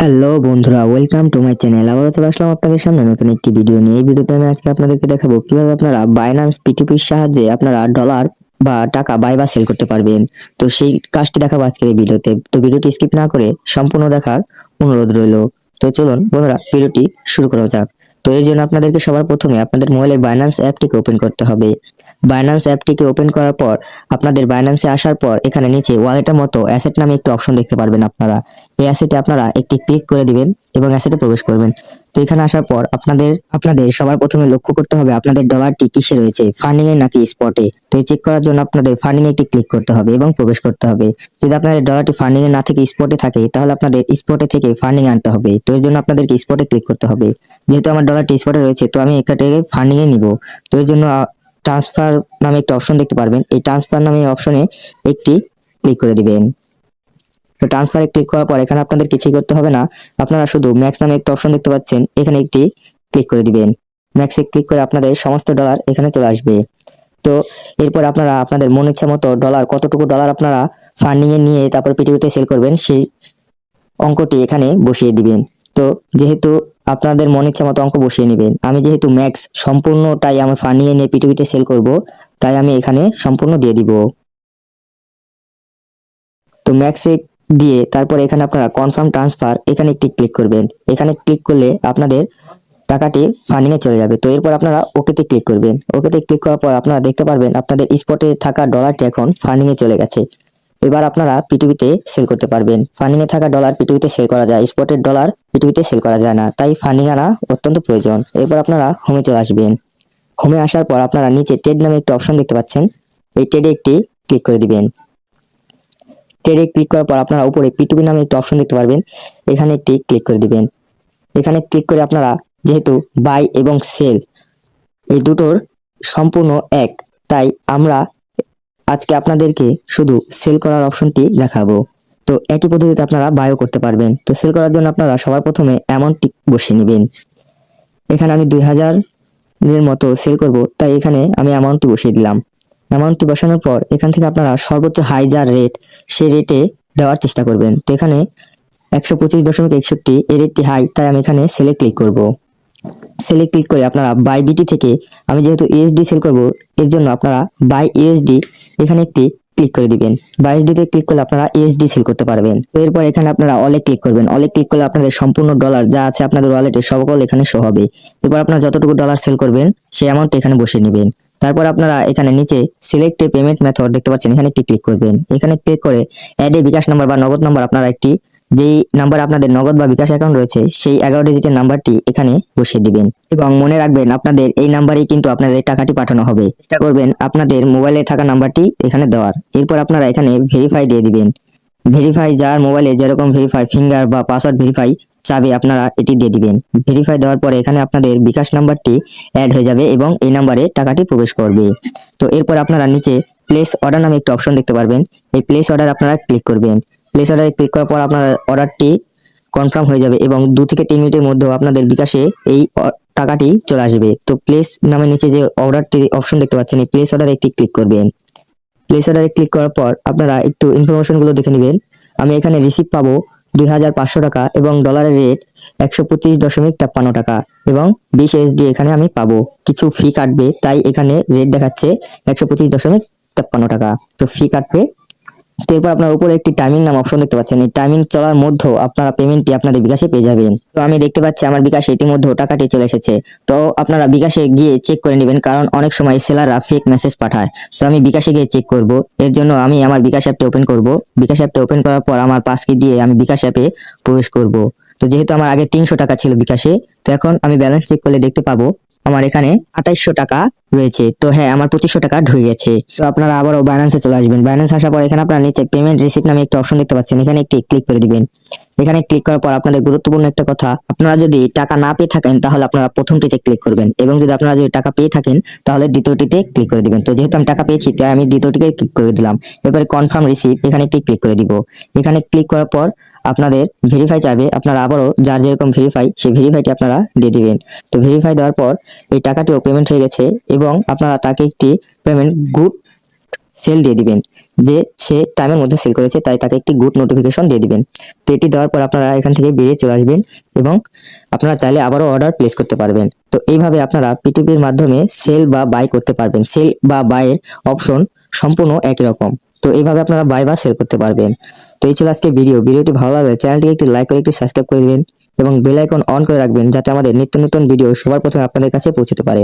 Hello বন্ধুরা, welcome to my channel. আবারও চলে আসলাম আপনাদের সামনে নতুন একটি ভিডিও নিয়ে। এই ভিডিওতে আমি আজকে আপনাদেরকে দেখাবো কিভাবে আপনারা বাইন্যান্স পিটিপির সাহায্যে আপনারা ডলার বা টাকা বাই বা সেল করতে পারবেন। তো সেই কাজটি দেখাবো আজকের এই ভিডিওতে। তো ভিডিওটি স্কিপ না করে সম্পূর্ণ দেখার অনুরোধ রইল। তো চলুন বন্ধুরা, ভিডিওটি শুরু করা যাক। তো এর জন্য আপনাদেরকে সবার প্রথমে আপনাদের মোবাইলের বাইন্যান্স অ্যাপটিকে ওপেন করতে হবে। বাইন্যান্স অ্যাপটিকে ওপেন করার পর আপনাদের বাইন্যান্সে আসার পর এখানে নিচে ওয়ালেটের মতো অ্যাসেট নামে একটি অপশন দেখতে পারবেন আপনারা। এই অ্যাসেটে আপনারা একটি ক্লিক করে দিবেন এবং অ্যাসেটে প্রবেশ করবেন। তো এখানে আসার পর আপনাদের সবার প্রথমে লক্ষ্য করতে হবে আপনাদের ডলারটি কিসে রয়েছে, ফান্ডিং এ নাকি স্পটে। তো এই চেক করার জন্য আপনাদের ফান্ডিং এ একটি ক্লিক করতে হবে এবং প্রবেশ করতে হবে। যদি আপনাদের ডলারটি ফান্ডিং এ না থেকে স্পটে থাকে তাহলে আপনাদের স্পটে থেকে ফান্ডিং আনতে হবে। তো এর জন্য আপনাদেরকে স্পটে ক্লিক করতে হবে। যেহেতু আমার ডলারটি স্পটে রয়েছে তো আমি এখানে ফান্ডিং এ নিব। তো এর জন্য ট্রান্সফার নামে একটা অপশন দেখতে পারবেন। এই ট্রান্সফার নামে অপশনে একটি ক্লিক করে দিবেন। তো ট্রান্সফারে ক্লিক করার পর এখানে আপনাদের কিছুই করতে হবে না, আপনারা শুধু ম্যাক্স নামে একটা অপশন দেখতে পাচ্ছেন, এখানে একটি ক্লিক করে দিবেন। ম্যাক্সে ক্লিক করে আপনাদের সমস্ত ডলার এখানে চলে আসবে। তো এরপর আপনারা আপনাদের মন ইচ্ছা মতো ডলার, কতটুকু ডলার আপনারা ফান্ডিং এ নিয়ে তারপর পিটিপিতে সেল করবেন সেই অঙ্কটি এখানে বসিয়ে দিবেন। তো যেহেতু আপনাদের মন ইচ্ছা মতো অঙ্ক বসিয়ে নেবেন, আমি যেহেতু ম্যাক্স সম্পূর্ণটাই আমি ফান্ডিং এ নিয়ে পিটিপিতে সেল করব তাই আমি এখানে সম্পূর্ণ দিয়ে দিব। তো ম্যাক্সে দিয়ে তারপর এখানে আপনারা কনফার্ম ট্রান্সফার এখানে একটি ক্লিক করবেন। এখানে ক্লিক করলে আপনাদের টাকাটি ফান্ডিং এ চলে যাবে। তো এরপর আপনারা ওকেতে ক্লিক করবেন। ওকেতে ক্লিক করার পর আপনারা দেখতে পারবেন আপনাদের স্পটে থাকা ডলারটি এখন ফান্ডিং এ চলে গেছে। এবার আপনারা পিটিপিতে সেল করতে পারবেন। ফান্ডিং এ থাকা ডলার পিটিপিতে সেল করা যায়, স্পটের ডলার পিটিপিতে সেল করা যায় না, তাই ফান্ডিং আনা অত্যন্ত প্রয়োজন। এরপর আপনারা হোমে চলে আসবেন। হোমে আসার পর আপনারা নিচে ট্রেড নামে একটা অপশন দেখতে পাচ্ছেন, এই ট্রেডে একটি ক্লিক করে দিবেন। ট্রেডে ক্লিক করার পর আপনারা উপরে পিটুপি নামে একটা অপশন দেখতে পারবেন, এখানে একটি ক্লিক করে দিবেন। এখানে ক্লিক করে আপনারা যেহেতু বাই এবং সেল এই দুটোর সম্পূর্ণ এক, তাই আমরা আজকে আপনাদেরকে শুধু সেল করার অপশনটি দেখাবো। তো একই পদ্ধতিতে আপনারা বাইও করতে পারবেন। তো সেল করার জন্য আপনারা সবার প্রথমে অ্যামাউন্টটি বসিয়ে নেবেন। এখানে আমি 2000 এর মতো সেল করব, তাই এখানে আমি অ্যামাউন্টটি বসিয়ে দিলাম। অ্যামাউন্টটি বসানোর পর এখান থেকে আপনারা সর্বোচ্চ হাই যার রেট সেই রেটে দেওয়ার চেষ্টা করবেন। তো এখানে 125.61 এই রেটটি হাই, তাই আমি এখানে সেলে ক্লিক করব। সেলে ক্লিক করে আপনারা বাই বিটি থেকে, আমি যেহেতু ইউএসডি সেল করব এর জন্য আপনারা বাই ইউএসডি এখানে একটি ক্লিক করে দিবেন। বাই ইউএসডি তে ক্লিক করলে আপনারা ইউএসডি সেল করতে পারবেন। তো এরপর এখানে আপনারা অলে ক্লিক করবেন। অলে ক্লিক করলে আপনাদের সম্পূর্ণ ডলার যা আছে আপনাদের ওয়ালেটে সকল এখানে শো হবে। এরপর আপনারা যতটুকু ডলার সেল করবেন সেই অ্যামাউন্ট এখানে বসিয়ে নেবেন। তারপর আপনারা এখানে নিচে সিলেক্ট এ পেমেন্ট মেথড দেখতে পাচ্ছেন, এখানে একটি ক্লিক করবেন। এখানে ক্লিক করে অ্যাড এ বিকাশ নাম্বার বা নগদ নাম্বার, আপনারা একটি যেই নাম্বার আপনাদের নগদ বা বিকাশ অ্যাকাউন্ট রয়েছে সেই 11 ডিজিটের নাম্বারটি এখানে বসিয়ে দিবেন এবং মনে রাখবেন আপনাদের এই নাম্বারেই কিন্তু আপনাদের টাকাটি পাঠানো হবে। চেষ্টা করবেন আপনাদের মোবাইলে থাকা নাম্বারটি এখানে দেওয়ার। এরপর আপনারা এখানে ভেরিফাই দিয়ে দিবেন। ভেরিফাই যার মোবাইলে যেরকম ভেরিফাই ফিঙ্গার বা পাসওয়ার্ড ভেরিফাই চাবে আপনারা এটি দিয়ে দিবেন। ভেরিফাই দেওয়ার পরে এখানে আপনাদের বিকাশ নাম্বারটি অ্যাড হয়ে যাবে এবং এই নাম্বারে টাকাটি প্রবেশ করবে। তো এরপর আপনারা নিচে প্লেস অর্ডার নামে একটা অপশন দেখতে পারবেন, এই প্লেস অর্ডার আপনারা ক্লিক করবেন। প্লেস অর্ডারে ক্লিক করার পর আপনার অর্ডারটি কনফার্ম হয়ে যাবে এবং 2 থেকে 3 মিনিটের মধ্যে আপনাদের বিকাশে এই টাকাটি চলে আসবে। তো প্লেস নামের নিচে যে অর্ডারটি অপশন দেখতে পাচ্ছেন, এই প্লেস অর্ডারে একটি ক্লিক করবেন। প্লেস অর্ডারে ক্লিক করার পর আপনারা একটু ইনফরমেশন গুলো দেখে নেবেন। আমি এখানে রিসিভ পাবো 2500 টাকা এবং ডলারের রেট 125.53 টাকা এবং 20 এসডি এখানে আমি পাবো। কিছু ফি কাটবে, তাই এখানে রেট দেখাচ্ছে 125.53 টাকা। তো ফি কাটবে। তো এরপর আপনার উপরে একটি টাইমিং নাম অপশন দেখতে পাচ্ছেন, এই টাইমিং চলার মধ্যে আপনারা পেমেন্টটি আপনাদের বিকাশে পেয়ে যাবেন। তো আমি দেখতে পাচ্ছি আমার বিকাশে ইতিমধ্যে টাকাটি চলে এসেছে। তো আপনারা বিকাশে গিয়ে চেক করে নেবেন, কারণ অনেক সময় সেলাররা ফেক মেসেজ পাঠায়। তো আমি বিকাশে গিয়ে চেক করব। এর জন্য আমি আমার বিকাশ অ্যাপটি ওপেন করব। বিকাশ অ্যাপটি ওপেন করার পর আমার পাসকি দিয়ে আমি বিকাশ অ্যাপে প্রবেশ করব। তো যেহেতু আমার আগে 300 টাকা ছিল বিকাশে, তো এখন আমি ব্যালেন্স চেক করলে দেখতে পাবো আমার এখানে 2800 টাকা রয়েছে। তো হ্যাঁ, আমার 2500 টাকা ঢুকে গেছে। তো আপনারা আবারও বাইন্যান্সে চলে আসবেন। বাইন্যান্স আসার পর এখানে আপনারা নিচে পেমেন্ট রিসিপ্ট নামে একটা অপশন দেখতে পাচ্ছেন, এখানে একটি ক্লিক করে দিবেন। এখানে ক্লিক করার পর আপনাদের গুরুত্বপূর্ণ একটা কথা, আপনারা যদি টাকা না পেয়ে থাকেন তাহলে আপনারা প্রথমটিতে ক্লিক করবেন এবং যদি আপনারা যদি টাকা পেয়ে থাকেন তাহলে দ্বিতীয়টিতে ক্লিক করে দিবেন। তো যেহেতু আমি টাকা পেয়েছি তাই আমি দ্বিতীয়টিতে ক্লিক করে দিলাম। এবারে কনফার্ম রিসিপ্ট এখানে একটি ক্লিক করে দিব। এখানে ক্লিক করার পর আপনাদের ভেরিফাই চাইবে, আপনারা আবারও যার যেরকম ভেরিফাই সেই ভেরিফাইটি আপনারা দিয়ে দিবেন। তো ভেরিফাই দেওয়ার পর এই টাকাটিও পেমেন্ট হয়ে গেছে এবং আপনারা তাকে একটি পেমেন্ট গুড সেল দিয়ে দিবেন, যে সে টাইমের মধ্যে সেল করেছে, তাই তাকে একটি গুড নোটিফিকেশন দিয়ে দিবেন। তো এটি দেওয়ার পর আপনারা এখান থেকে বেরিয়ে চলে আসবেন এবং আপনারা চাইলে আবারও অর্ডার প্লেস করতে পারবেন। তো এইভাবে আপনারা পিটিপির মাধ্যমে সেল বা বাই করতে পারবেন। সেল বা বাইয়ের অপশন সম্পূর্ণ একই রকম। তো এইভাবে আপনারা বাই বা সেল করতে পারবেন। তো এই ছিল আজকে ভিডিওটি ভালো লাগলে চ্যানেলটিকে একটি লাইক করে একটি সাবস্ক্রাইব করে দিবেন এবং বেল আইকন অন করে রাখবেন, যাতে আমাদের নিত্য নতুন ভিডিও সবার প্রথমে আপনাদের কাছে পৌঁছতে পারে।